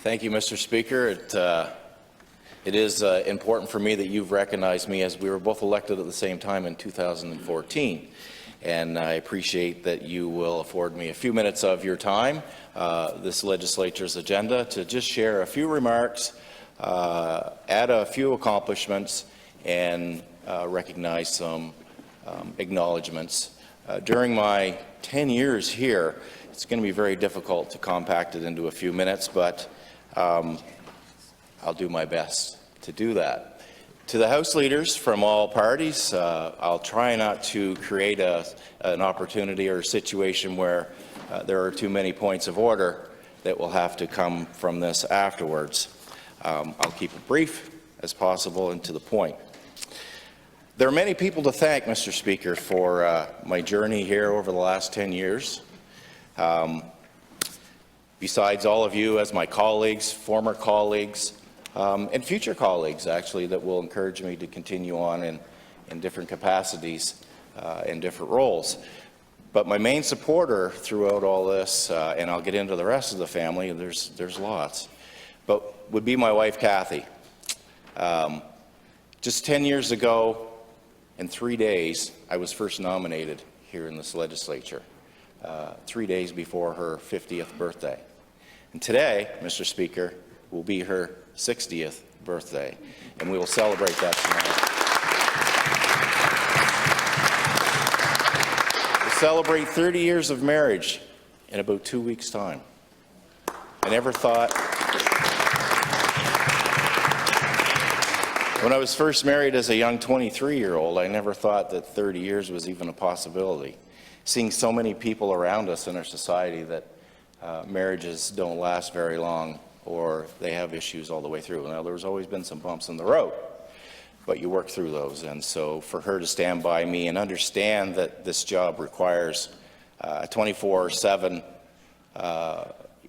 Thank you, Mr. Speaker. It is important for me that you've recognized me, as we were both elected at the same time in 2014. And I appreciate that you will afford me a few minutes of your time, this legislature's agenda, to just share a few remarks, add a few accomplishments, and recognize some acknowledgements. During my 10 years here, it's going to be very difficult to compact it into a few minutes, but I'll do my best to do that. To the House leaders from all parties, I'll try not to create an opportunity or a situation where there are too many points of order that will have to come from this afterwards. I'll keep it brief as possible and to the point. There are many people to thank, Mr. Speaker, for my journey here over the last 10 years. Besides all of you as my colleagues, former colleagues, and future colleagues, actually, that will encourage me to continue on in different capacities in different roles. But my main supporter throughout all this, and I'll get into the rest of the family, there's lots, but would be my wife, Kathy. Just 10 years ago, in 3 days, I was first nominated here in this legislature, 3 days before her 50th birthday. And today, Mr. Speaker, will be her 60th birthday, and we will celebrate that tonight. We'll celebrate 30 years of marriage in about 2 weeks' time. I never thought, when I was first married as a young 23-year-old, I never thought that 30 years was even a possibility. Seeing so many people around us in our society that marriages don't last very long, or they have issues all the way through. Now, there's always been some bumps in the road, but you work through those. And so for her to stand by me and understand that this job requires 24/7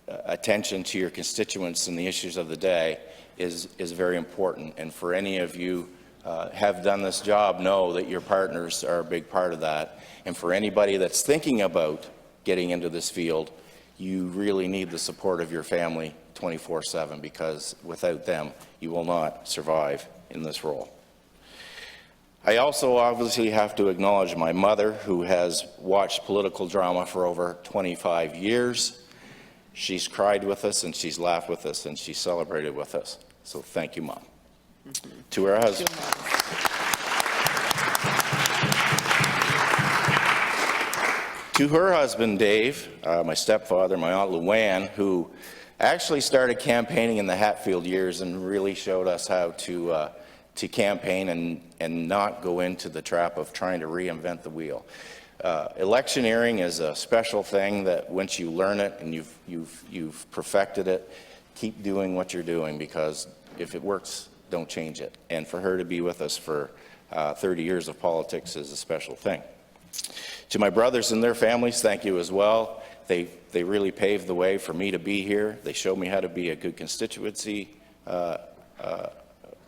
attention to your constituents and the issues of the day is very important. And for any of you have done this job, know that your partners are a big part of that. And for anybody that's thinking about getting into this field, you really need the support of your family 24/7, because without them, you will not survive in this role. I also obviously have to acknowledge my mother, who has watched political drama for over 25 years. She's cried with us, and she's laughed with us, and she's celebrated with us. So thank you, Mom. To her husband. To her husband, Dave, my stepfather, my Aunt Luann, who actually started campaigning in the Hatfield years and really showed us how to campaign and not go into the trap of trying to reinvent the wheel. Electioneering is a special thing that once you learn it and you've perfected it, keep doing what you're doing, because if it works, don't change it. And for her to be with us for 30 years of politics is a special thing. To my brothers and their families, thank you as well. They really paved the way for me to be here. They showed me how to be a good constituency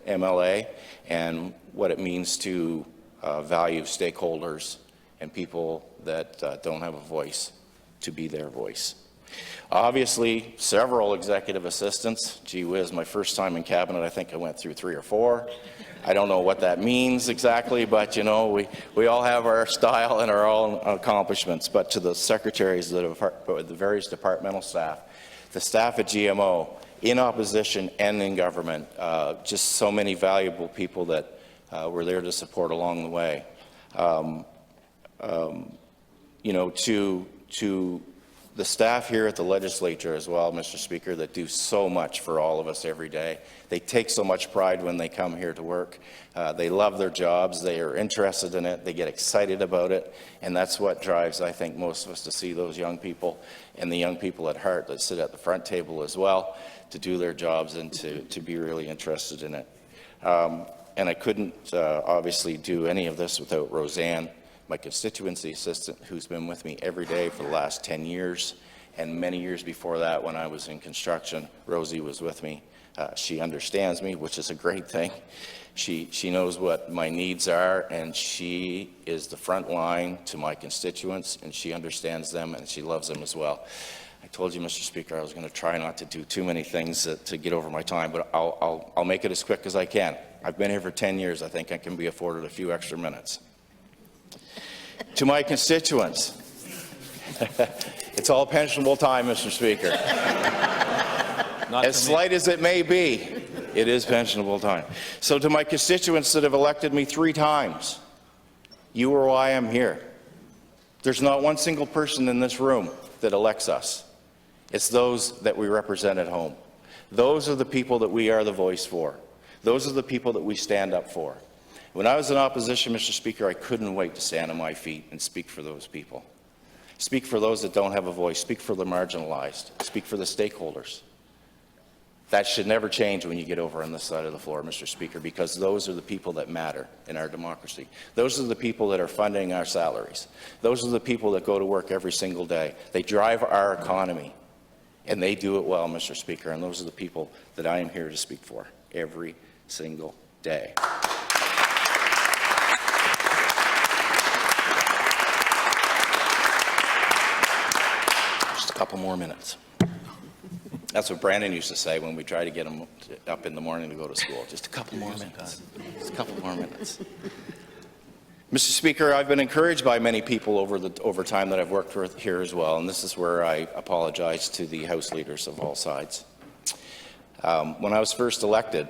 MLA and what it means to value stakeholders and people that don't have a voice to be their voice. Obviously, several executive assistants. Gee whiz, my first time in cabinet, I think I went through 3 or 4. I don't know what that means exactly, but you know, we all have our style and our own accomplishments. But to the secretaries, the various departmental staff, the staff at GMO, in opposition and in government, just so many valuable people that were there to support along the way. You know, to the staff here at the legislature as well, Mr. Speaker, that do so much for all of us every day. They take so much pride when they come here to work. They love their jobs. They are interested in it. They get excited about it. And that's what drives, I think, most of us to see those young people and the young people at heart that sit at the front table as well, to do their jobs and to be really interested in it. And I couldn't obviously do any of this without Roseanne, my constituency assistant, who's been with me every day for the last 10 years, and many years before that when I was in construction. Rosie was with me. She understands me, which is a great thing. She knows what my needs are, and she is the front line to my constituents, and she understands them, and she loves them as well. I told you, Mr. Speaker, I was going to try not to do too many things to get over my time, but I'll make it as quick as I can. I've been here for 10 years. I think I can be afforded a few extra minutes. To my constituents, it's all pensionable time, Mr. Speaker. As slight as it may be, it is pensionable time. So to my constituents that have elected me 3 times, you are why I'm here. There's not one single person in this room that elects us. It's those that we represent at home. Those are the people that we are the voice for. Those are the people that we stand up for. When I was in opposition, Mr. Speaker, I couldn't wait to stand on my feet and speak for those people. Speak for those that don't have a voice. Speak for the marginalized. Speak for the stakeholders. That should never change when you get over on this side of the floor, Mr. Speaker, because those are the people that matter in our democracy. Those are the people that are funding our salaries. Those are the people that go to work every single day. They drive our economy, and they do it well, Mr. Speaker, and those are the people that I am here to speak for every single day. Just a couple more minutes. That's what Brandon used to say when we try to get him up in the morning to go to school. Just a couple more minutes. Just a couple more minutes. Mr. Speaker, I've been encouraged by many people over time that I've worked with here as well, and this is where I apologize to the House leaders of all sides. When I was first elected,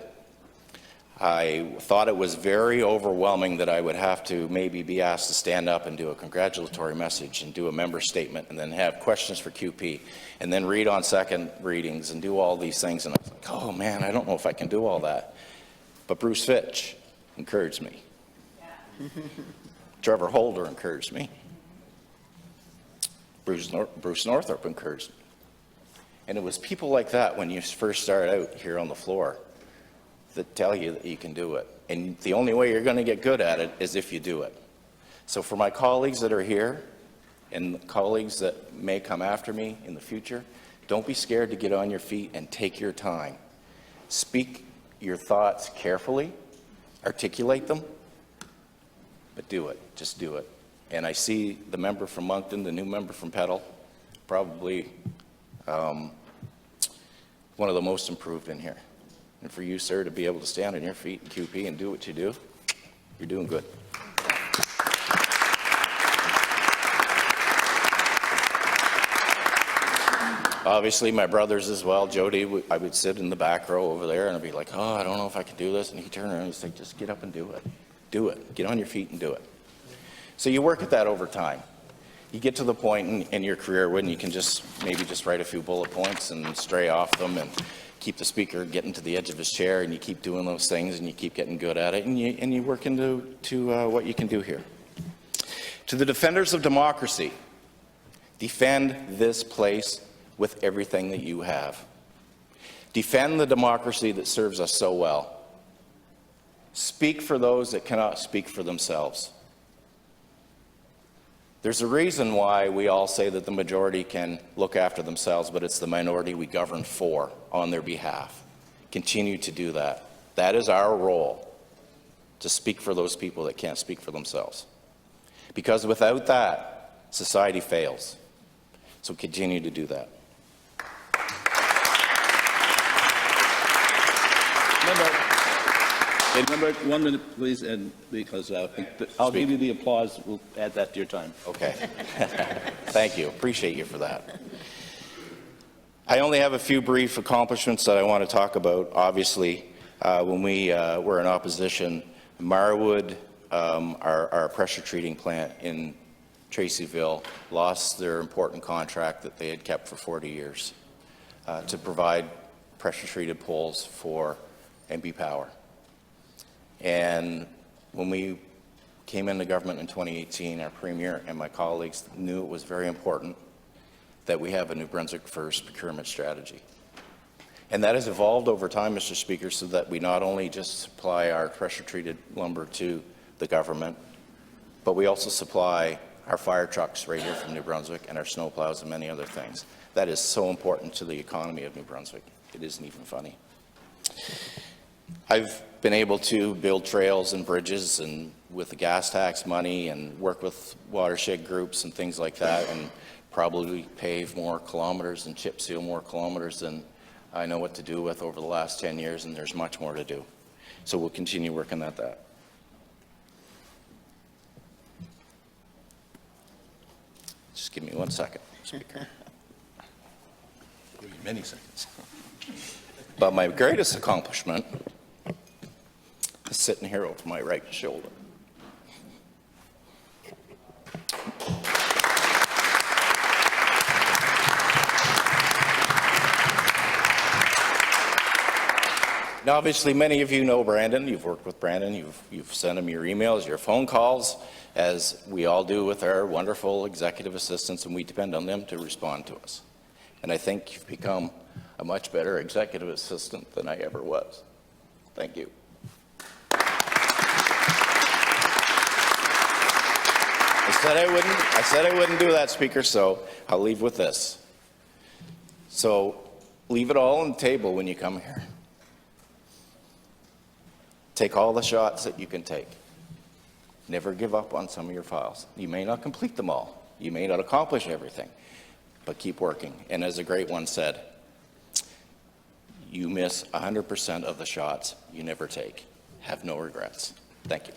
I thought it was very overwhelming that I would have to maybe be asked to stand up and do a congratulatory message and do a member statement and then have questions for QP and then read on second readings and do all these things. And I was like, oh man, I don't know if I can do all that. But Bruce Fitch encouraged me. Yeah. Trevor Holder encouraged me. Bruce Northrop encouraged me. And it was people like that when you first start out here on the floor that tell you that you can do it. And the only way you're going to get good at it is if you do it. So for my colleagues that are here and colleagues that may come after me in the future, don't be scared to get on your feet and take your time. Speak your thoughts carefully, articulate them, but do it. Just do it. And I see the member from Moncton, the new member from Petal, probably one of the most improved in here. And for you, sir, to be able to stand on your feet in QP and do what you do, you're doing good. Obviously, my brothers as well, Jody, I would sit in the back row over there and I'd be like, oh, I don't know if I can do this. And he'd turn around and he'd say, just get up and do it. Do it. Get on your feet and do it. So you work at that over time. You get to the point in your career when you can just maybe just write a few bullet points and stray off them and keep the speaker getting to the edge of his chair, and you keep doing those things and you keep getting good at it, and you work into what you can do here. To the defenders of democracy, defend this place with everything that you have. Defend the democracy that serves us so well. Speak for those that cannot speak for themselves. There's a reason why we all say that the majority can look after themselves, but it's the minority we govern for on their behalf. Continue to do that. That is our role, to speak for those people that can't speak for themselves. Because without that, society fails. So continue to do that. Remember, 1 minute, please, and because I'll give you the applause. We'll add that to your time. Okay. Thank you. Appreciate you for that. I only have a few brief accomplishments that I want to talk about. Obviously, when we were in opposition, Marwood, our pressure treating plant in Tracyville, lost their important contract that they had kept for 40 years to provide pressure treated poles for NB Power. And when we came into government in 2018, our Premier and my colleagues knew it was very important that we have a New Brunswick First procurement strategy. And that has evolved over time, Mr. Speaker, so that we not only just supply our pressure-treated lumber to the government, but we also supply our fire trucks right here from New Brunswick and our snowplows and many other things. That is so important to the economy of New Brunswick. It isn't even funny. I've been able to build trails and bridges and with the gas tax money and work with watershed groups and things like that and probably pave more kilometers and chip seal more kilometers than I know what to do with over the last 10 years, and there's much more to do. So we'll continue working at that. Just give me 1 second, Speaker. Give you many seconds. But my greatest accomplishment is sitting here over my right shoulder. Now, obviously, many of you know Brandon. You've worked with Brandon. You've sent him your emails, your phone calls, as we all do with our wonderful executive assistants, and we depend on them to respond to us. And I think you've become a much better executive assistant than I ever was. Thank you. I said I wouldn't do that, Speaker, so I'll leave with this. So leave it all on the table when you come here. Take all the shots that you can take. Never give up on some of your files. You may not complete them all. You may not accomplish everything, but keep working. And as a great one said, you miss 100% of the shots you never take. Have no regrets. Thank you.